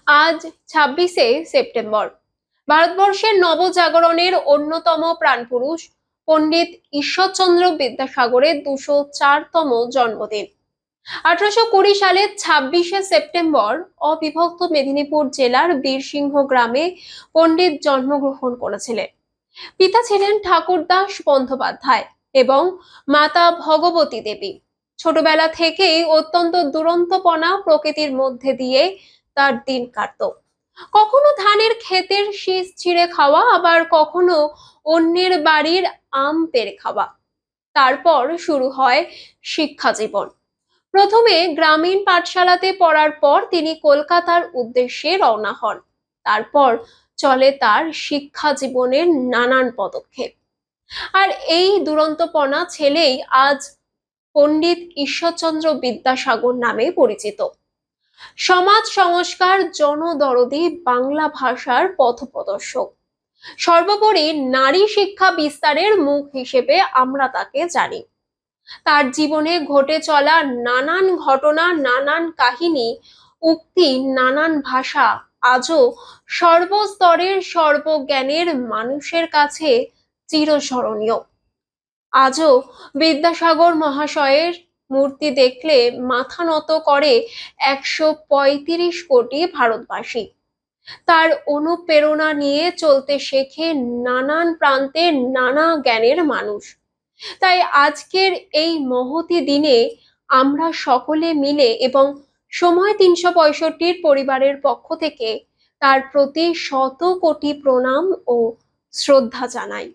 আজ ২৬শে সেপ্টেম্বর ভারতবর্ষের নবজাগরণের অন্যতম প্রাণপুরুষ পণ্ডিত ঈশ্বরচন্দ্র বিদ্যাসাগরের ২০৪তম জন্মদিন। ১৮২০ সালের ২৬শে সেপ্টেম্বর অবিভক্ত মেদিনীপুর জেলার বীরসিংহ গ্রামে পণ্ডিত জন্মগ্রহণ করেছিলেন। পিতা ছিলেন ঠাকুরদাস বন্দ্যোপাধ্যায় এবং মাতা ভগবতী দেবী। ছোটবেলা থেকেই অত্যন্ত দুরন্তপনা প্রকৃতির মধ্যে দিয়ে তার দিন কাটতো। কখনো ধানের ক্ষেতের শীষ ছিঁড়ে খাওয়া, আবার কখনো অন্যের বাড়ির আম পেড়ে খাওয়া। তারপর শুরু হয় শিক্ষা জীবন। প্রথমে গ্রামীণ পাঠশালাতে পড়ার পর তিনি কলকাতার উদ্দেশ্যে রওনা হন। তারপর চলে তার শিক্ষা জীবনের নানান পদক্ষেপ। আর এই দুরন্তপনা ছেলেই আজ পণ্ডিত ঈশ্বরচন্দ্র বিদ্যাসাগর নামে পরিচিত। সমাজ সংস্কার, জনদরদি, বাংলা ভাষার পথপ্রদর্শক, সর্বোপরি নারী শিক্ষা বিস্তারের মুখ হিসেবে আমরা তাকে জানি। তার জীবনে ঘটে চলা নানান ঘটনা, নানান কাহিনী, উক্তি, নানান ভাষা আজও সর্বস্তরের সর্বজ্ঞানের মানুষের কাছে চিরস্মরণীয়। আজও বিদ্যাসাগর মহাশয়ের মূর্তি দেখলে মাথা নত করে ১৩৫ কোটি ভারতবাসী। তার অনুপ্রেরণা নিয়ে চলতে শেখে নানান প্রান্তে নানা জ্ঞানের মানুষ। তাই আজকের এই মহতি দিনে আমরা সকলে মিলে এবং সময় ৩৬৫-র পরিবারের পক্ষ থেকে তার প্রতি শত কোটি প্রণাম ও শ্রদ্ধা জানাই।